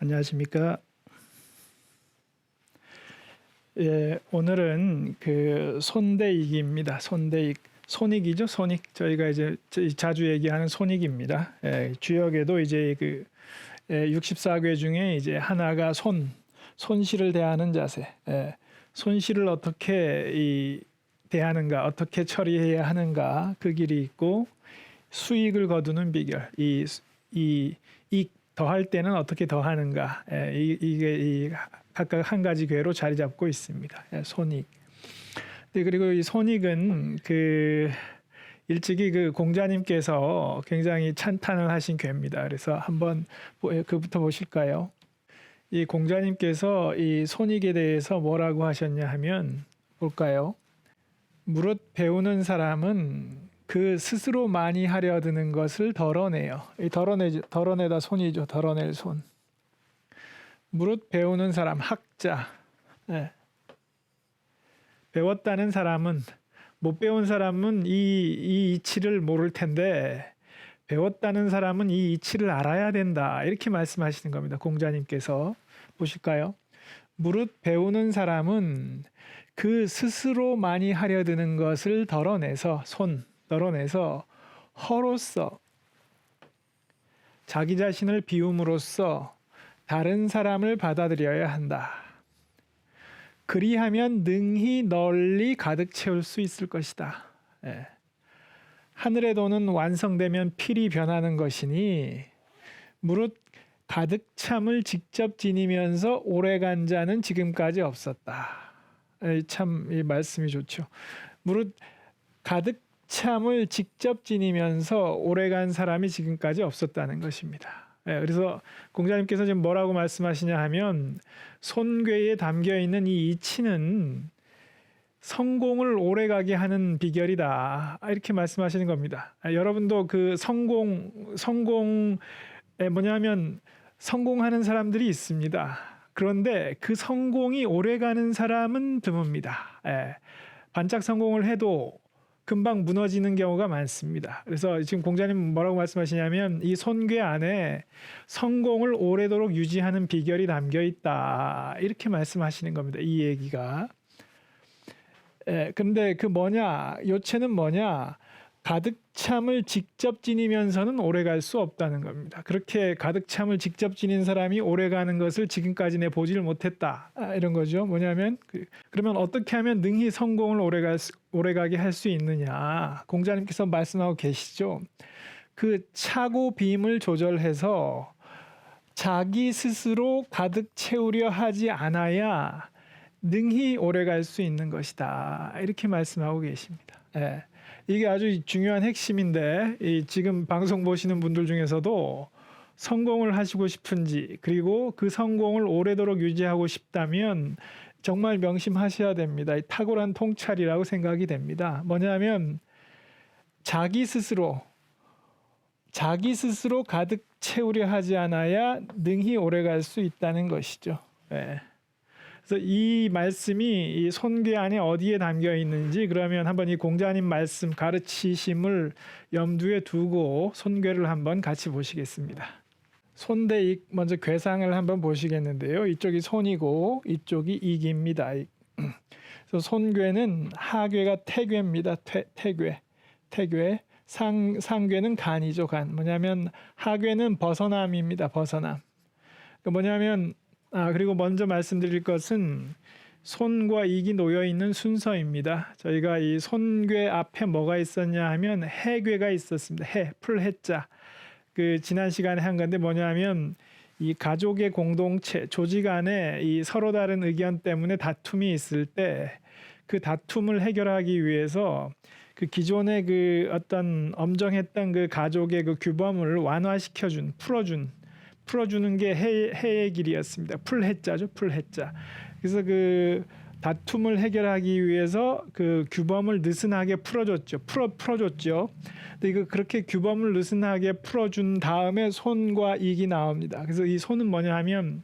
안녕하십니까? 예, 오늘은 그 손대익입니다. 손익이죠, 손익. 저희가 이제 자주 얘기하는 손익입니다. 예, 주역에도 이제 그 64궤 중에 이제 하나가 손실을 대하는 자세. 예, 손실을 어떻게 대하는가, 어떻게 처리해야 하는가 그 길이 있고, 수익을 거두는 비결. 이익 더할 때는 어떻게 더하는가. 이게 각각 한 가지 궤로 자리 잡고 있습니다. 손익. 그리고 이 손익은 일찍이 그 공자님께서 굉장히 찬탄을 하신 궤입니다. 그래서 한번 그부터 보실까요? 이 공자님께서 이 손익에 대해서 뭐라고 하셨냐 하면 볼까요? 무릇 배우는 사람은 그 스스로 많이 하려 드는 것을 덜어내요. 덜어내다 손이죠. 덜어낼 손. 무릇 배우는 사람, 학자. 네. 배웠다는 사람은, 못 배운 사람은 이 이치를 모를 텐데, 배웠다는 사람은 이 이치를 알아야 된다. 이렇게 말씀하시는 겁니다. 공자님께서. 보실까요? 무릇 배우는 사람은 그 스스로 많이 하려 드는 것을 덜어내서 허로서 자기 자신을 비움으로써 다른 사람을 받아들여야 한다. 그리하면 능히 널리 가득 채울 수 있을 것이다. 예. 하늘의 도는 완성되면 필히 변하는 것이니 무릇 가득 참을 직접 지니면서 오래간 자는 지금까지 없었다. 참 이 말씀이 좋죠. 무릇 가득 참을 직접 지니면서 오래간 사람이 지금까지 없었다는 것입니다. 그래서 공자님께서 지금 뭐라고 말씀하시냐 하면 손괴에 담겨 있는 이 이치는 성공을 오래가게 하는 비결이다. 이렇게 말씀하시는 겁니다. 여러분도 그 성공에 뭐냐면 성공하는 사람들이 있습니다. 그런데 그 성공이 오래가는 사람은 드뭅니다. 반짝 성공을 해도 금방 무너지는 경우가 많습니다. 그래서 지금 공자님 뭐라고 말씀하시냐면 이 손괴 안에 성공을 오래도록 유지하는 비결이 담겨 있다. 이렇게 말씀하시는 겁니다. 이 얘기가. 근데 요체는 뭐냐? 가득 참을 직접 지니면서는 오래갈 수 없다는 겁니다. 그렇게 가득 참을 직접 지닌 사람이 오래가는 것을 지금까지 내 보지를 못했다. 이런 거죠. 뭐냐면 그러면 어떻게 하면 능히 성공을 오래가게 할 수 있느냐. 공자님께서 말씀하고 계시죠. 그 차고 빔을 조절해서 자기 스스로 가득 채우려 하지 않아야 능히 오래갈 수 있는 것이다. 이렇게 말씀하고 계십니다. 이게 아주 중요한 핵심인데 지금 방송 보시는 분들 중에서도 성공을 하시고 싶은지 그리고 그 성공을 오래도록 유지하고 싶다면 정말 명심하셔야 됩니다. 탁월한 통찰이라고 생각이 됩니다. 뭐냐면 자기 스스로 가득 채우려 하지 않아야 능히 오래갈 수 있다는 것이죠. 그래서 이 말씀이 이 손괴 안에 어디에 담겨 있는지 그러면 한번 이 공자님 말씀 가르치심을 염두에 두고 손괴를 한번 같이 보시겠습니다. 손대익 먼저 궤상을 한번 보시겠는데요. 이쪽이 손이고 이쪽이 익입니다. 그래서 손괴는 하괴가 태괴입니다. 태괴. 상괴는 간이죠. 간. 뭐냐면 하괴는 벗어남입니다. 벗어남. 뭐냐면 그리고 먼저 말씀드릴 것은 손과 익이 놓여 있는 순서입니다. 저희가 이 손괴 앞에 뭐가 있었냐 하면 해괴가 있었습니다. 풀해자. 지난 시간에 한 건데 뭐냐면 이 가족의 공동체, 조직 안에 이 서로 다른 의견 때문에 다툼이 있을 때 그 다툼을 해결하기 위해서 그 기존의 그 어떤 엄정했던 그 가족의 그 규범을 완화시켜준, 풀어주는 게 해의 길이었습니다. 풀해자죠, 풀해자. 그래서 그 다툼을 해결하기 위해서 그 규범을 느슨하게 풀어줬죠. 근데 그렇게 규범을 느슨하게 풀어준 다음에 손과 익이 나옵니다. 그래서 이 손은 뭐냐 하면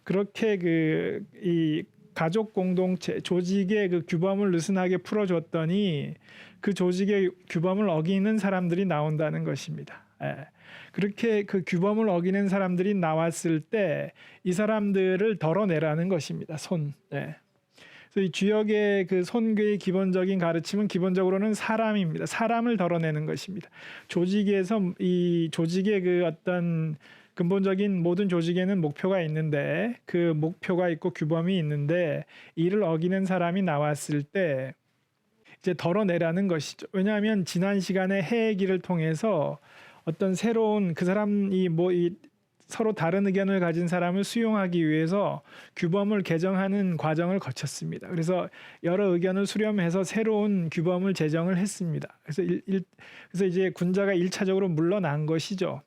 그렇게 이 가족 공동체, 조직의 그 규범을 느슨하게 풀어줬더니 그 조직의 규범을 어기는 사람들이 나온다는 것입니다. 예. 그렇게 그 규범을 어기는 사람들이 나왔을 때 이 사람들을 덜어내라는 것입니다. 예. 그래서 이 주역의 그 손괴의 기본적인 가르침은 기본적으로는 사람입니다. 사람을 덜어내는 것입니다. 조직에서 이 조직의 그 어떤 근본적인 모든 조직에는 목표가 있는데 그 목표가 있고 규범이 있는데 이를 어기는 사람이 나왔을 때 이제 덜어내라는 것이죠. 왜냐하면 지난 시간에 해외기를 통해서 어떤 새로운 그 사람이 서로 다른 의견을 가진 사람을 수용하기 위해서 규범을 개정하는 과정을 거쳤습니다. 그래서 여러 의견을 수렴해서 새로운 규범을 제정을 했습니다. 그래서 이제 군자가 1차적으로 물러난 것이죠.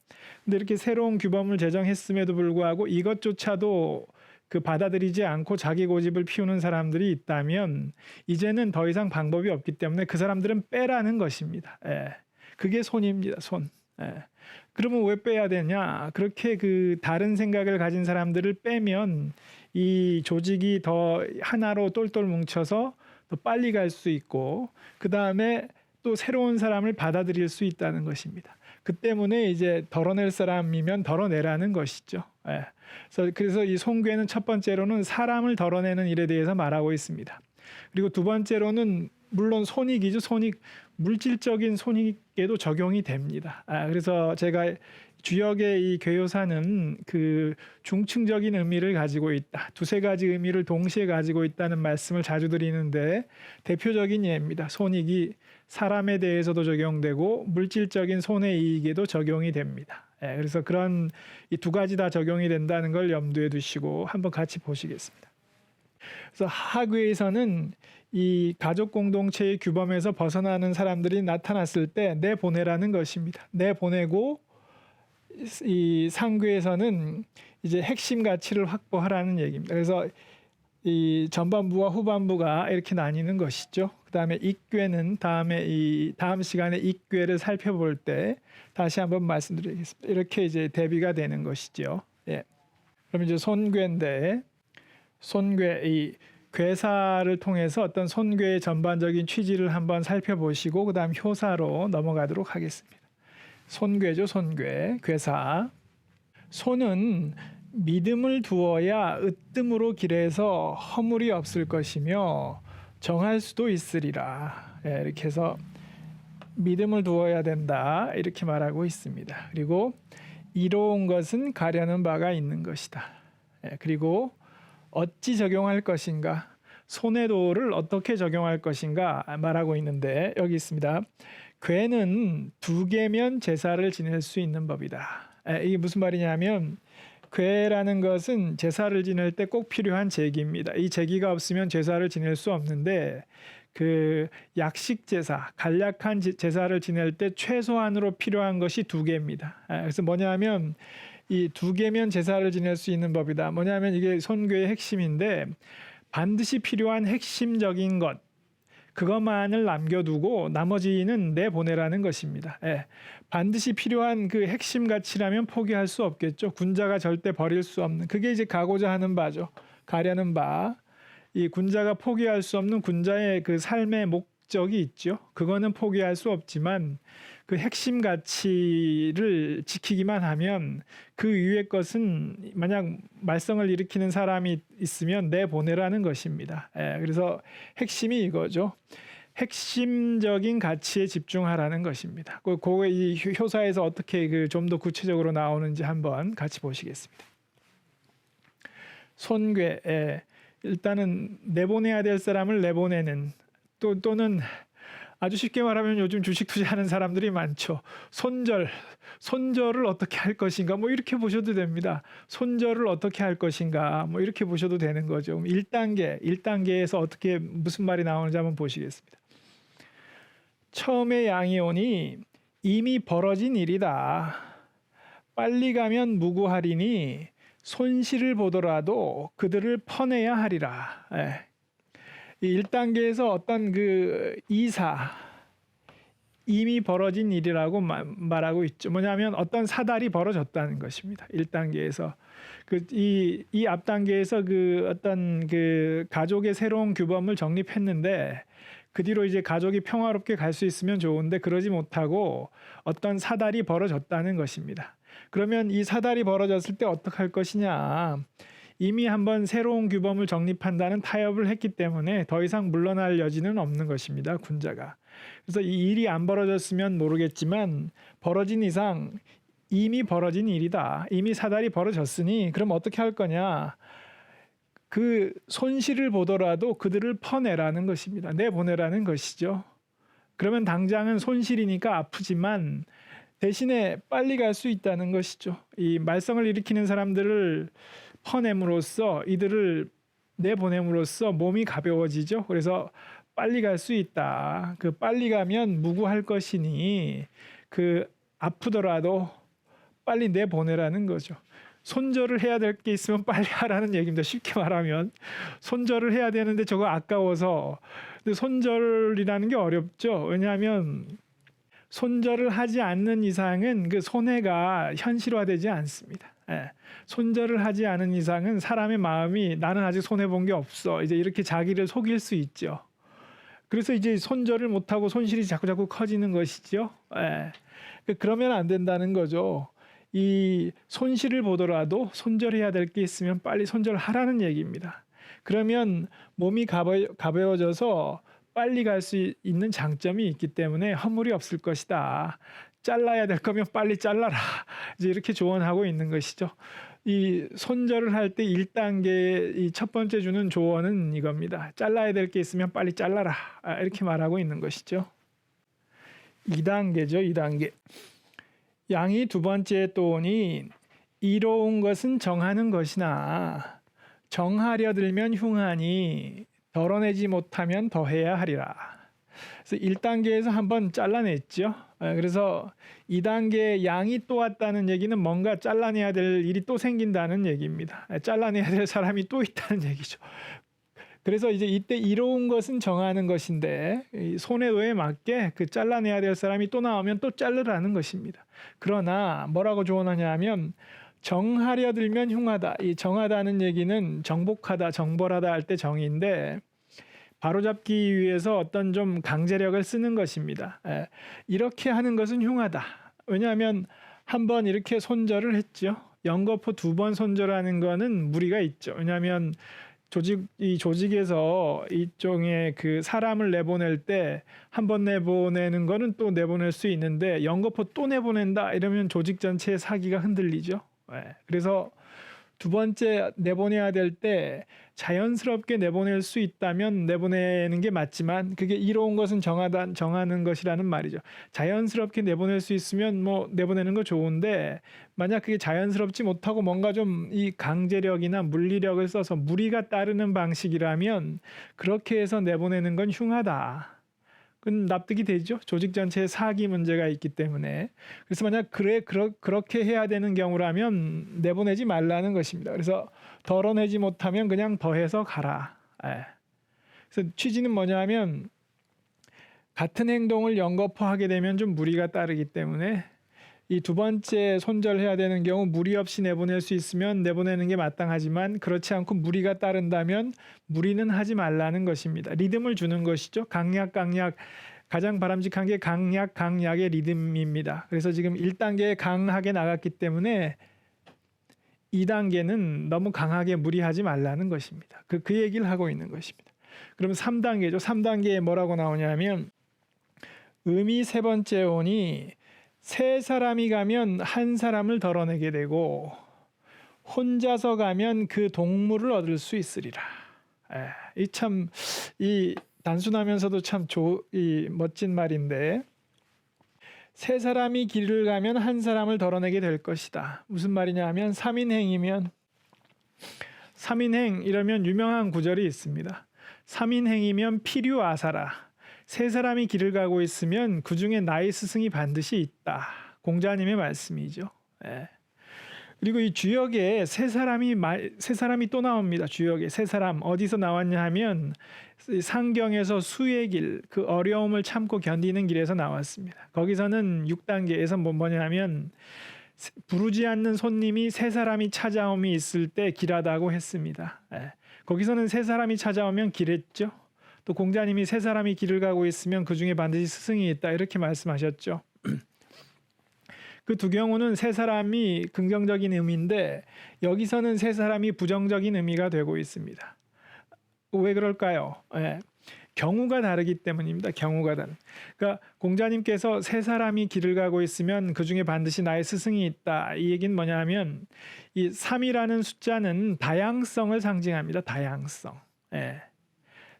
근데 이렇게 새로운 규범을 제정했음에도 불구하고 이것조차도 그 받아들이지 않고 자기 고집을 피우는 사람들이 있다면 이제는 더 이상 방법이 없기 때문에 그 사람들은 빼라는 것입니다. 예. 그게 손입니다. 손. 예. 그러면 왜 빼야 되냐? 그렇게 그 다른 생각을 가진 사람들을 빼면 이 조직이 더 하나로 똘똘 뭉쳐서 더 빨리 갈 수 있고 그 다음에 또 새로운 사람을 받아들일 수 있다는 것입니다. 그 때문에 이제 덜어낼 사람이면 덜어내라는 것이죠. 예. 그래서 이 손괴는 첫 번째로는 사람을 덜어내는 일에 대해서 말하고 있습니다. 그리고 두 번째로는 물론 손익이죠. 손익, 물질적인 손익에도 적용이 됩니다. 그래서 제가 주역의 이 괴효사는 그 중층적인 의미를 가지고 있다. 두세 가지 의미를 동시에 가지고 있다는 말씀을 자주 드리는데 대표적인 예입니다. 손익이 사람에 대해서도 적용되고 물질적인 손해 이익에도 적용이 됩니다. 그래서 그런 이 두 가지 다 적용이 된다는 걸 염두에 두시고 한번 같이 보시겠습니다. 그래서 하괴에서는 이 가족 공동체의 규범에서 벗어나는 사람들이 나타났을 때 내보내라는 것입니다. 내보내고 이 상괴에서는 이제 핵심 가치를 확보하라는 얘기입니다. 그래서 이 전반부와 후반부가 이렇게 나뉘는 것이죠. 그다음에 익괴는 다음 시간에 익괴를 살펴볼 때 다시 한번 말씀드리겠습니다. 이렇게 이제 대비가 되는 것이죠. 예. 그럼 이제 손괴인데 손괴 이 괴사를 통해서 어떤 손괴의 전반적인 취지를 한번 살펴보시고 그다음 효사로 넘어가도록 하겠습니다. 손괴죠, 손괴. 괴사. 손은 믿음을 두어야 으뜸으로 길에서 허물이 없을 것이며 정할 수도 있으리라. 예, 이렇게 해서 믿음을 두어야 된다 이렇게 말하고 있습니다. 그리고 이로운 것은 가려는 바가 있는 것이다. 예, 그리고 어찌 적용할 것인가, 손해도를 어떻게 적용할 것인가 말하고 있는데 여기 있습니다. 괴는 두 개면 제사를 지낼 수 있는 법이다. 이게 무슨 말이냐면 괴라는 것은 제사를 지낼 때 꼭 필요한 제기입니다. 이 제기가 없으면 제사를 지낼 수 없는데 그 약식 제사, 간략한 제사를 지낼 때 최소한으로 필요한 것이 두 개입니다. 그래서 뭐냐면 이 두 개면 제사를 지낼 수 있는 법이다. 뭐냐면 이게 손괴의 핵심인데 반드시 필요한 핵심적인 것 그것만을 남겨두고 나머지는 내보내라는 것입니다. 예. 반드시 필요한 그 핵심 가치라면 포기할 수 없겠죠. 군자가 절대 버릴 수 없는 그게 이제 가고자 하는 바죠. 가려는 바. 이 군자가 포기할 수 없는 군자의 그 삶의 목적이 있죠. 그거는 포기할 수 없지만 그 핵심 가치를 지키기만 하면 그 위의 것은 만약 말썽을 일으키는 사람이 있으면 내보내라는 것입니다. 그래서 핵심이 이거죠. 핵심적인 가치에 집중하라는 것입니다. 그거 이 효사에서 어떻게 그 좀 더 구체적으로 나오는지 한번 같이 보시겠습니다. 손괴, 일단은 내보내야 될 사람을 내보내는 또는 아주 쉽게 말하면 요즘 주식 투자하는 사람들이 많죠. 손절을 어떻게 할 것인가 뭐 이렇게 보셔도 됩니다. 손절을 어떻게 할 것인가 뭐 이렇게 보셔도 되는 거죠. 1단계에서 어떻게 무슨 말이 나오는지 한번 보시겠습니다. 처음에 양이 오니 이미 벌어진 일이다. 빨리 가면 무구하리니 손실을 보더라도 그들을 퍼내야 하리라. 이 1단계에서 어떤 그 이사 이미 벌어진 일이라고 말하고 있죠. 뭐냐면 어떤 사달이 벌어졌다는 것입니다. 1단계에서 이 앞 단계에서 그 어떤 그 가족의 새로운 규범을 정립했는데 그 뒤로 이제 가족이 평화롭게 갈 수 있으면 좋은데 그러지 못하고 어떤 사달이 벌어졌다는 것입니다. 그러면 이 사달이 벌어졌을 때 어떻게 할 것이냐? 이미 한번 새로운 규범을 정립한다는 타협을 했기 때문에 더 이상 물러날 여지는 없는 것입니다. 군자가. 그래서 이 일이 안 벌어졌으면 모르겠지만 벌어진 이상 이미 벌어진 일이다. 이미 사달이 벌어졌으니 그럼 어떻게 할 거냐? 그 손실을 보더라도 그들을 퍼내라는 것입니다. 내보내라는 것이죠. 그러면 당장은 손실이니까 아프지만 대신에 빨리 갈 수 있다는 것이죠. 이 말썽을 일으키는 사람들을 퍼냄으로써 이들을 내보냄으로써 몸이 가벼워지죠. 그래서 빨리 갈 수 있다. 그 빨리 가면 무구할 것이니 그 아프더라도 빨리 내보내라는 거죠. 손절을 해야 될 게 있으면 빨리 하라는 얘기입니다. 쉽게 말하면 손절을 해야 되는데 저거 아까워서. 근데 손절이라는 게 어렵죠. 왜냐하면 손절을 하지 않는 이상은 그 손해가 현실화되지 않습니다. 예. 손절을 하지 않은 이상은 사람의 마음이 나는 아직 손해 본 게 없어. 이제 이렇게 자기를 속일 수 있죠. 그래서 이제 손절을 못하고 손실이 자꾸 커지는 것이죠. 예. 그러면 안 된다는 거죠. 이 손실을 보더라도 손절해야 될 게 있으면 빨리 손절하라는 얘기입니다. 그러면 몸이 가벼워져서 빨리 갈 수 있는 장점이 있기 때문에 허물이 없을 것이다. 잘라야 될 거면 빨리 잘라라. 이제 이렇게 조언하고 있는 것이죠. 이 손절을 할 때 1단계 이 첫 번째 주는 조언은 이겁니다. 잘라야 될 게 있으면 빨리 잘라라. 이렇게 말하고 있는 것이죠. 2단계죠. 2단계. 양이 두 번째 또 오니 이로운 것은 정하는 것이나 정하려 들면 흉하니 덜어내지 못하면 더해야 하리라. 그래서 1단계에서 한번 잘라냈죠. 그래서 2단계 양이 또 왔다는 얘기는 뭔가 잘라내야 될 일이 또 생긴다는 얘기입니다. 잘라내야 될 사람이 또 있다는 얘기죠. 그래서 이제 이때 이로운 것은 정하는 것인데 손해도에 맞게 그 잘라내야 될 사람이 또 나오면 또 자르라는 것입니다. 그러나 뭐라고 조언하냐 하면 정하려 들면 흉하다. 이 정하다는 얘기는 정복하다, 정벌하다 할 때 정의인데 바로잡기 위해서 어떤 좀 강제력을 쓰는 것입니다. 이렇게 하는 것은 흉하다. 왜냐하면 한번 이렇게 손절을 했죠. 연거푸 2번 손절하는 거는 무리가 있죠. 왜냐하면 조직에서 일종의 그 사람을 내보낼 때 한 번 내보내는 거는 또 내보낼 수 있는데 연거푸 또 내보낸다 이러면 조직 전체의 사기가 흔들리죠. 그래서 두 번째 내보내야 될 때 자연스럽게 내보낼 수 있다면 내보내는 게 맞지만 그게 이로운 것은 정하는 것이라는 말이죠. 자연스럽게 내보낼 수 있으면 뭐 내보내는 거 좋은데 만약 그게 자연스럽지 못하고 뭔가 좀 이 강제력이나 물리력을 써서 무리가 따르는 방식이라면 그렇게 해서 내보내는 건 흉하다. 그건 납득이 되죠. 조직 전체에 사기 문제가 있기 때문에. 그래서 만약 그렇게 해야 되는 경우라면 내보내지 말라는 것입니다. 그래서 덜어내지 못하면 그냥 더해서 가라. 그래서 취지는 뭐냐면 같은 행동을 연거푸하게 되면 좀 무리가 따르기 때문에 이 두 번째 손절해야 되는 경우 무리 없이 내보낼 수 있으면 내보내는 게 마땅하지만 그렇지 않고 무리가 따른다면 무리는 하지 말라는 것입니다. 리듬을 주는 것이죠. 강약 가장 바람직한 게 강약의 리듬입니다. 그래서 지금 1단계에 강하게 나갔기 때문에 2단계는 너무 강하게 무리하지 말라는 것입니다. 그 얘기를 하고 있는 것입니다. 그럼 3단계죠. 3단계에 뭐라고 나오냐면 음이 세 번째 오니 세 사람이 가면 한 사람을 덜어내게 되고 혼자서 가면 그 동물을 얻을 수 있으리라. 이 단순하면서도 참 멋진 말인데 세 사람이 길을 가면 한 사람을 덜어내게 될 것이다. 무슨 말이냐 하면 3인행이면 3인행 이러면 유명한 구절이 있습니다. 3인행이면 필요아사라. 세 사람이 길을 가고 있으면 그중에 나의 스승이 반드시 있다. 공자님의 말씀이죠. 그리고 이 주역에 세 사람이 또 나옵니다. 주역에 세 사람 어디서 나왔냐 하면 상경에서 수의 길, 그 어려움을 참고 견디는 길에서 나왔습니다. 거기서는 6단계에서 뭐냐면 부르지 않는 손님이 세 사람이 찾아옴이 있을 때 길하다고 했습니다. 거기서는 세 사람이 찾아오면 길했죠. 또 공자님이 세 사람이 길을 가고 있으면 그 중에 반드시 스승이 있다 이렇게 말씀하셨죠. 그 두 경우는 세 사람이 긍정적인 의미인데 여기서는 세 사람이 부정적인 의미가 되고 있습니다. 왜 그럴까요? 예. 경우가 다르기 때문입니다. 경우가 다른. 그러니까 공자님께서 세 사람이 길을 가고 있으면 그 중에 반드시 나의 스승이 있다. 이 얘기는 뭐냐면 이 3이라는 숫자는 다양성을 상징합니다. 다양성. 예.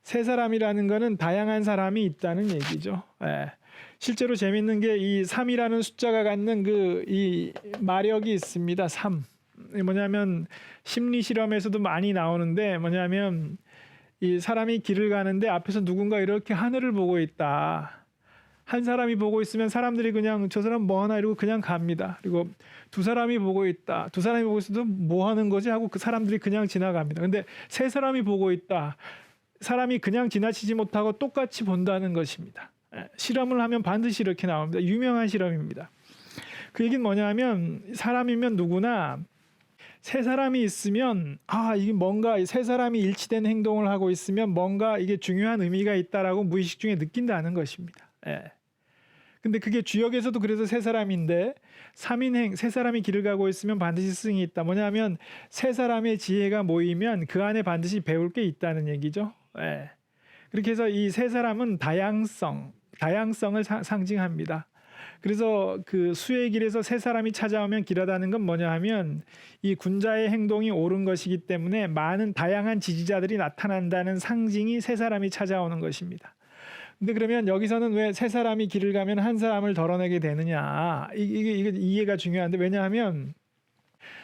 세 사람이라는 거는 다양한 사람이 있다는 얘기죠. 예. 실제로 재밌는 게 이 3이라는 숫자가 갖는 그 이 마력이 있습니다. 3. 뭐냐면 심리 실험에서도 많이 나오는데 뭐냐면 이 사람이 길을 가는데 앞에서 누군가 이렇게 하늘을 보고 있다. 한 사람이 보고 있으면 사람들이 그냥 저 사람 뭐 하나 이러고 그냥 갑니다. 그리고 두 사람이 보고 있다. 두 사람이 보고 있어도 뭐 하는 거지 하고 그 사람들이 그냥 지나갑니다. 근데 세 사람이 보고 있다. 사람이 그냥 지나치지 못하고 똑같이 본다는 것입니다. 실험을 하면 반드시 이렇게 나옵니다. 유명한 실험입니다. 그 얘기는 뭐냐면 사람이면 누구나 세 사람이 있으면 이게 뭔가 세 사람이 일치된 행동을 하고 있으면 뭔가 이게 중요한 의미가 있다라고 무의식 중에 느낀다는 것입니다. 예. 근데 그게 주역에서도 그래서 세 사람인데 3인행 세 사람이 길을 가고 있으면 반드시 스승이 있다. 뭐냐면 세 사람의 지혜가 모이면 그 안에 반드시 배울 게 있다는 얘기죠. 예. 그렇게 해서 이 세 사람은 다양성을 상징합니다. 그래서 그 수의 길에서 세 사람이 찾아오면 길하다는 건 뭐냐 하면 이 군자의 행동이 옳은 것이기 때문에 많은 다양한 지지자들이 나타난다는 상징이 세 사람이 찾아오는 것입니다. 근데 그러면 여기서는 왜 세 사람이 길을 가면 한 사람을 덜어내게 되느냐? 이게 이해가 중요한데 왜냐하면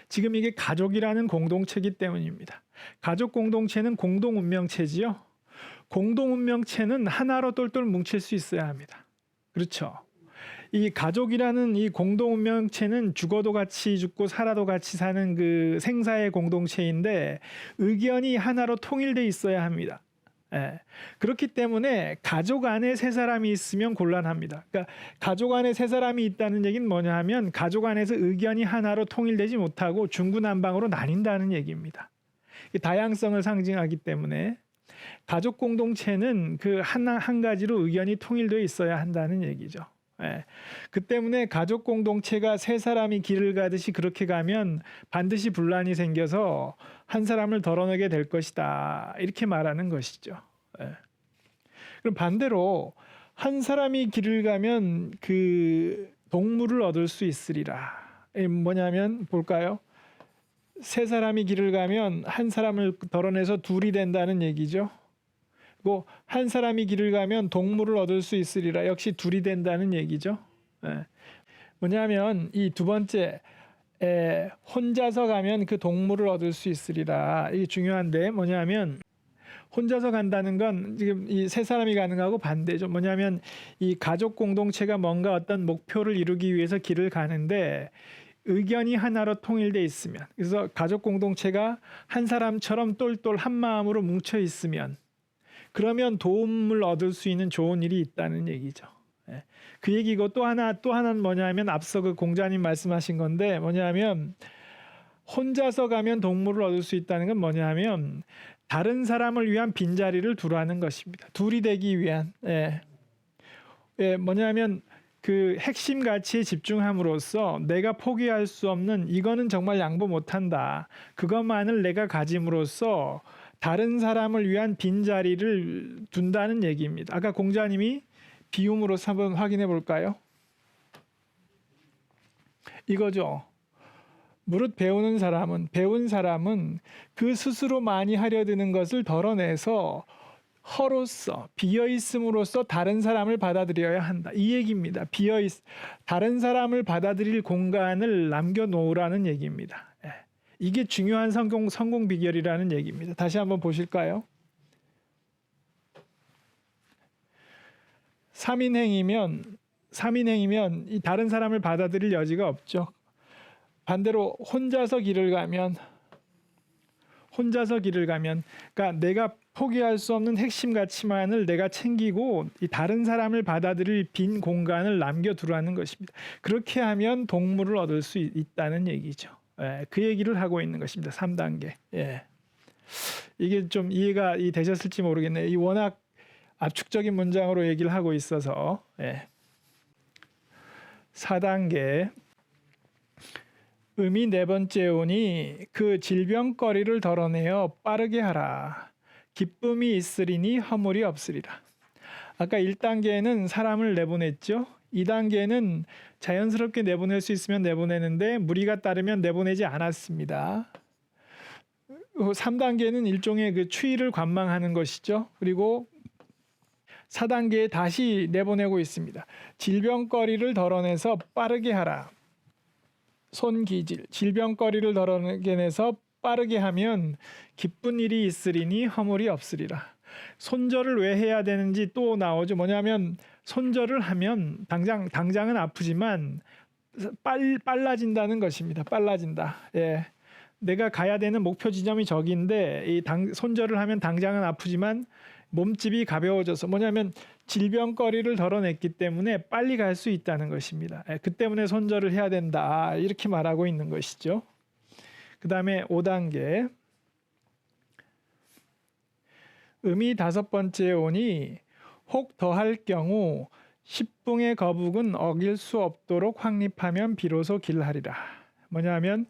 지금 이게 가족이라는 공동체이기 때문입니다. 가족 공동체는 공동 운명체지요. 공동 운명체는 하나로 똘똘 뭉칠 수 있어야 합니다. 그렇죠. 이 가족이라는 이 공동 운명체는 죽어도 같이 죽고 살아도 같이 사는 그 생사의 공동체인데 의견이 하나로 통일돼 있어야 합니다. 예. 그렇기 때문에 가족 안에 세 사람이 있으면 곤란합니다. 그러니까 가족 안에 세 사람이 있다는 얘기는 뭐냐 하면 가족 안에서 의견이 하나로 통일되지 못하고 중구난방으로 나뉜다는 얘기입니다. 다양성을 상징하기 때문에 가족 공동체는 그 한 가지로 의견이 통일되어 있어야 한다는 얘기죠. 예. 그 때문에 가족 공동체가 세 사람이 길을 가듯이 그렇게 가면 반드시 분란이 생겨서 한 사람을 덜어내게 될 것이다. 이렇게 말하는 것이죠. 예. 그럼 반대로 한 사람이 길을 가면 그 동물을 얻을 수 있으리라. 뭐냐면 볼까요? 세 사람이 길을 가면 한 사람을 덜어내서 둘이 된다는 얘기죠. 그리고 한 사람이 길을 가면 동물을 얻을 수 있으리라. 역시 둘이 된다는 얘기죠. 예. 뭐냐면 이 두 번째 혼자서 가면 그 동물을 얻을 수 있으리라. 이게 중요한데 뭐냐면 혼자서 간다는 건 지금 이 세 사람이 가는 거하고 반대죠. 뭐냐면 이 가족 공동체가 뭔가 어떤 목표를 이루기 위해서 길을 가는데 의견이 하나로 통일돼 있으면 그래서 가족 공동체가 한 사람처럼 똘똘 한 마음으로 뭉쳐 있으면 그러면 도움을 얻을 수 있는 좋은 일이 있다는 얘기죠. 예. 그 얘기고 또 하나는 뭐냐면 앞서 그 공자님 말씀하신 건데 뭐냐면 혼자서 가면 동물을 얻을 수 있다는 건 뭐냐면 다른 사람을 위한 빈자리를 두라는 것입니다. 둘이 되기 위한. 뭐냐면 그 핵심 가치에 집중함으로써 내가 포기할 수 없는 이거는 정말 양보 못한다. 그것만을 내가 가짐으로써 다른 사람을 위한 빈자리를 둔다는 얘기입니다. 아까 공자님이 비움으로서 한번 확인해 볼까요? 이거죠. 무릇 배운 사람은 그 스스로 많이 하려 드는 것을 덜어내서 허로서 비어있음으로써 다른 사람을 받아들여야 한다. 이 얘기입니다. 다른 사람을 받아들일 공간을 남겨놓으라는 얘기입니다. 이게 중요한 성공 비결이라는 얘기입니다. 다시 한번 보실까요? 3인행이면 이 다른 사람을 받아들일 여지가 없죠. 반대로 혼자서 길을 가면 그러니까 내가 포기할 수 없는 핵심 가치만을 내가 챙기고 이 다른 사람을 받아들일 빈 공간을 남겨두라는 것입니다. 그렇게 하면 동물을 얻을 수 있다는 얘기죠. 그 얘기를 하고 있는 것입니다. 3단계. 이게 좀 이해가 되셨을지 모르겠네요. 이 워낙 압축적인 문장으로 얘기를 하고 있어서 4단계 음이 네 번째 오니 그 질병거리를 덜어내어 빠르게 하라. 기쁨이 있으리니 허물이 없으리라. 아까 1단계는 사람을 내보냈죠. 2단계는 자연스럽게 내보낼 수 있으면 내보내는데 무리가 따르면 내보내지 않았습니다. 3단계는 일종의 그 추위를 관망하는 것이죠. 그리고 4단계에 다시 내보내고 있습니다. 질병거리를 덜어내서 빠르게 하라. 손기질, 질병거리를 덜어내서 빠르게 하면 기쁜 일이 있으리니 허물이 없으리라. 손절을 왜 해야 되는지 또 나오죠. 뭐냐면 손절을 하면 당장은 아프지만 빨라진다는 것입니다. 빨라진다. 예. 내가 가야 되는 목표 지점이 저기인데 손절을 하면 당장은 아프지만 몸집이 가벼워져서 뭐냐면 질병거리를 덜어냈기 때문에 빨리 갈 수 있다는 것입니다. 그 때문에 손절을 해야 된다. 이렇게 말하고 있는 것이죠. 그 다음에 5단계 음이 다섯 번째에 오니 혹 더할 경우 십붕의 거북은 어길 수 없도록 확립하면 비로소 길하리라. 뭐냐면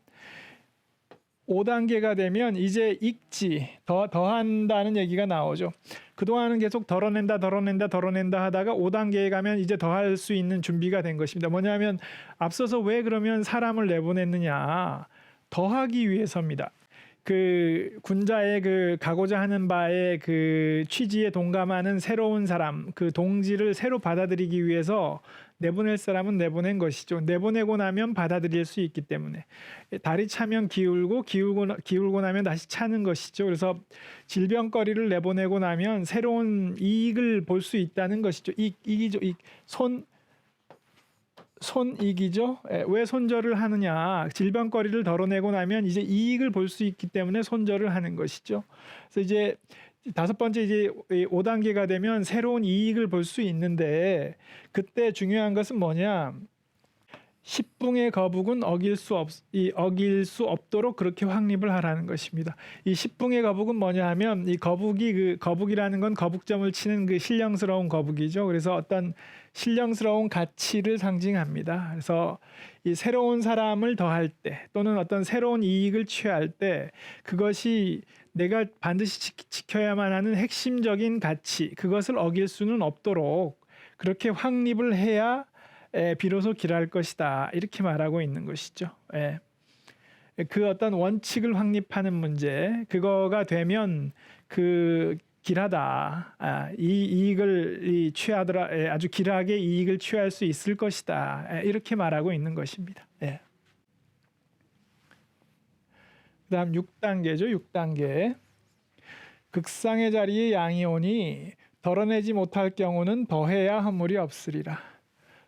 5단계가 되면 이제 익지 더한다는 얘기가 나오죠. 그동안은 계속 덜어낸다 하다가 5단계에 가면 이제 더할 수 있는 준비가 된 것입니다. 뭐냐면 앞서서 왜 그러면 사람을 내보냈느냐, 더하기 위해서입니다. 그 군자의 그 가고자 하는 바의 그 취지에 동감하는 새로운 사람, 그 동지를 새로 받아들이기 위해서 내보낼 사람은 내보낸 것이죠. 내보내고 나면 받아들일 수 있기 때문에 다리 차면 기울고 나면 다시 차는 것이죠. 그래서 질병거리를 내보내고 나면 새로운 이익을 볼 수 있다는 것이죠. 이익이죠. 손익이죠. 왜 손절을 하느냐? 질병거리를 덜어내고 나면 이제 이익을 볼 수 있기 때문에 손절을 하는 것이죠. 그래서 이제 다섯 번째 이제 5단계가 되면 새로운 이익을 볼 수 있는데 그때 중요한 것은 뭐냐? 십붕의 거북은 어길 수 없도록 그렇게 확립을 하라는 것입니다. 이 십붕의 거북은 뭐냐 하면 이 거북이라는 건 거북점을 치는 그 신령스러운 거북이죠. 그래서 어떤 신령스러운 가치를 상징합니다. 그래서 이 새로운 사람을 더할 때 또는 어떤 새로운 이익을 취할 때 그것이 내가 반드시 지켜야만 하는 핵심적인 가치, 그것을 어길 수는 없도록 그렇게 확립을 해야 비로소 길할 것이다. 이렇게 말하고 있는 것이죠. 그 어떤 원칙을 확립하는 문제, 그거가 되면 그 길하다. 이 이익을 취하더라, 아주 길하게 이익을 취할 수 있을 것이다. 이렇게 말하고 있는 것입니다. 그다음 6단계죠. 6단계. 극상의 자리에 양이 오니 덜어내지 못할 경우는 더해야 허물이 없으리라.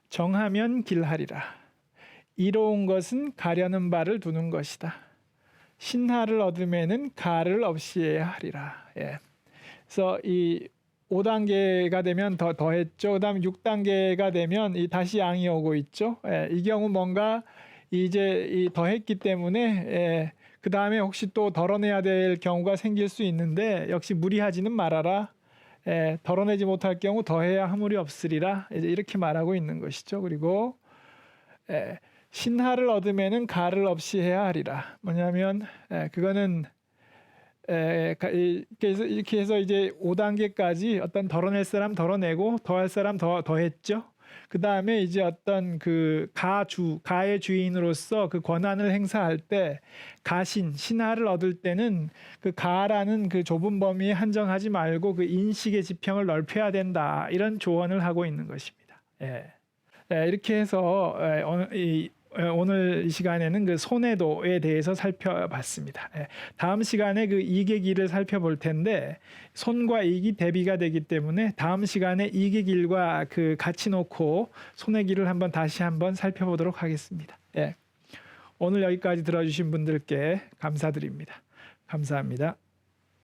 정하면 길하리라. 이로운 것은 가려는 바를 두는 것이다. 신하를 얻음에는 가를 없이해야 하리라. 그래서 이 5단계가 되면 더했죠. 그다음 6단계가 되면 다시 양이 오고 있죠. 이 경우 뭔가 이제 더했기 때문에 그 다음에 혹시 또 덜어내야 될 경우가 생길 수 있는데 역시 무리하지는 말아라. 덜어내지 못할 경우 더해야 허물이 없으리라. 이제 이렇게 말하고 있는 것이죠. 그리고 신하를 얻음에는 가를 없이 해야 하리라. 뭐냐면 그거는 그래서 이렇게 해서 이제 5단계까지 어떤 덜어낼 사람 덜어내고 더할 사람 더했죠. 그 다음에 이제 어떤 그 가의 주인으로서 그 권한을 행사할 때 신하를 얻을 때는 그 가라는 그 좁은 범위에 한정하지 말고 그 인식의 지평을 넓혀야 된다. 이런 조언을 하고 있는 것입니다. 이렇게 해서 오늘 이 시간에는 그 손해도에 대해서 살펴봤습니다. 다음 시간에 그 이익의 길을 살펴볼 텐데 손과 이익이 대비가 되기 때문에 다음 시간에 이익의 길과 그 같이 놓고 손의 길을 다시 한번 살펴보도록 하겠습니다. 오늘 여기까지 들어주신 분들께 감사드립니다. 감사합니다.